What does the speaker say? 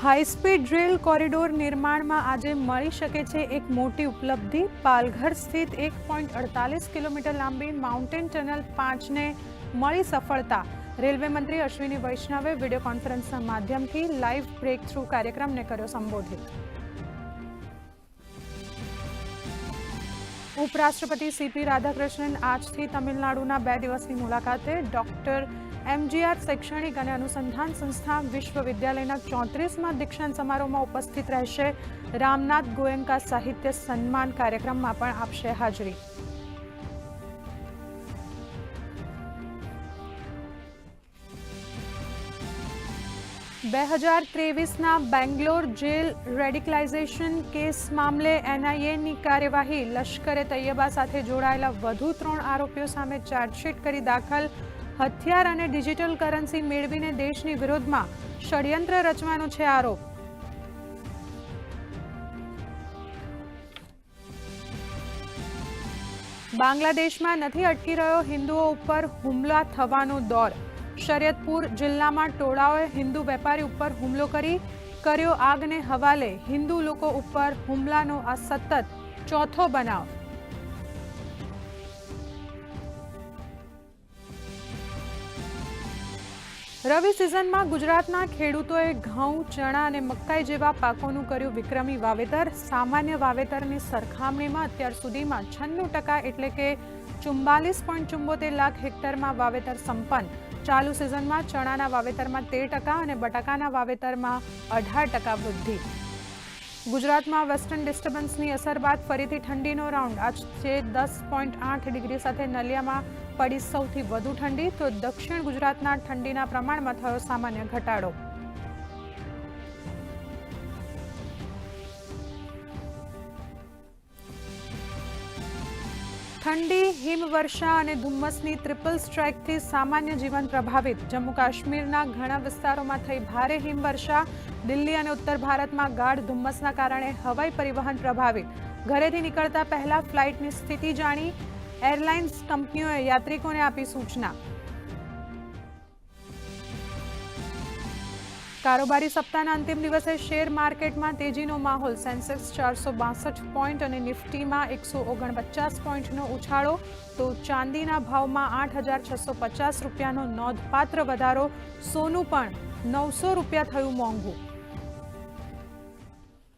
High speed rail corridor નિર્માણમાં આજે મળી શકે છે એક મોટી ઉપલબ્ધિ। પાલઘર સ્થિત 1.48 કિલોમીટર લાંબી માઉન્ટેન ટનલ 5ને મળી સફળતા। રેલવે મંત્રી અશ્વિની વૈષ્ણવે વિડીયો કોન્ફરન્સના માધ્યમથી લાઈવ બ્રેક થ્રુ કાર્યક્રમને કર્યો સંબોધિત। ઉપરાષ્ટ્રપતિ સીપી રાધાકૃષ્ણન આજથી તમિલનાડુના 2 દિવસની મુલાકાતે। ડોક્ટર MGR શૈક્ષણિક અને અનુસંધાન સંસ્થા વિશ્વવિદ્યાલયના 34મા દીક્ષાંત સમારોહમાં ઉપસ્થિત રહેશે। રામનાથ ગોયંકા સાહિત્ય સન્માન કાર્યક્રમમાં પણ આપશે હાજરી। ના બેંગ્લોર જેલ રેડિકલાઇઝેશન કેસ મામલે NIAની કાર્યવાહી। લશ્કરે તૈયબા સાથે જોડાયેલા વધુ 3 આરોપીઓ સામે ચાર્જશીટ કરી દાખલ। હથિયાર અને ડિજિટલ કરન્સી મેળવીને દેશની વિરોધમાં ષડયંત્ર રચવાનો છે આરોપ। બાંગ્લાદેશમાં નથી અટકી રહ્યો હિન્દુઓ ઉપર હુમલા થવાનો દોર। શરિયતપુર જિલ્લામાં ટોળાઓએ હિન્દુ વેપારી ઉપર હુમલો કર્યો આગને હવાલે। હિન્દુ લોકો ઉપર હુમલાનો આ સતત 4થો બનાવ। રવિ સિઝનમાં ગુજરાતના ખેડૂતોએ ઘઉં, ચણા અને મકાઈ જેવા પાકોનું કર્યું વિક્રમી વાવેતર। સામાન્ય વાવેતરની સરખામણીમાં અત્યાર સુધીમાં 96% એટલે કે 44.74 લાખ હેક્ટરમાં વાવેતર સંપન્ન। ચાલુ સિઝનમાં ચણાના વાવેતરમાં 13% અને બટાકાના વાવેતરમાં 18% વૃદ્ધિ। ગુજરાતમાં વેસ્ટર્ન ડિસ્ટર્બન્સની અસર બાદ ફરીથી ઠંડીનો રાઉન્ડ। આજે 10.8 ડિગ્રી સાથે નલિયામાં પડી સૌથી વધુ ઠંડી, તો દક્ષિણ ગુજરાતના ઠંડીના પ્રમાણમાં થયો સામાન્ય ઘટાડો। ઠંડી, હિમવર્ષા અને ધુમ્મસની ટ્રિપલ સ્ટ્રાઇકથી સામાન્ય જીવન પ્રભાવિત। જમ્મુ કાશ્મીરના ઘણા વિસ્તારોમાં થઈ ભારે હિમવર્ષા। દિલ્હી અને ઉત્તર ભારતમાં ગાઢ ધુમ્મસના કારણે હવાઈ પરિવહન પ્રભાવિત। ઘરેથી નીકળતા પહેલા ફ્લાઇટની સ્થિતિ જાણી। એરલાઇન્સ કંપનીઓએ યાત્રિકોને આપી સૂચના। કારોબારી સપ્તાહના અંતિમ દિવસે શેર માર્કેટમાં તેજીનો માહોલ। સેન્સેક્સ 462 પોઈન્ટ અને નિફ્ટીમાં 149 પોઈન્ટનો ઉછાળો, તો ચાંદીના ભાવમાં 8,650 રૂપિયાનો નોંધપાત્ર વધારો। સોનું પણ 900 રૂપિયા થયું મોંઘું।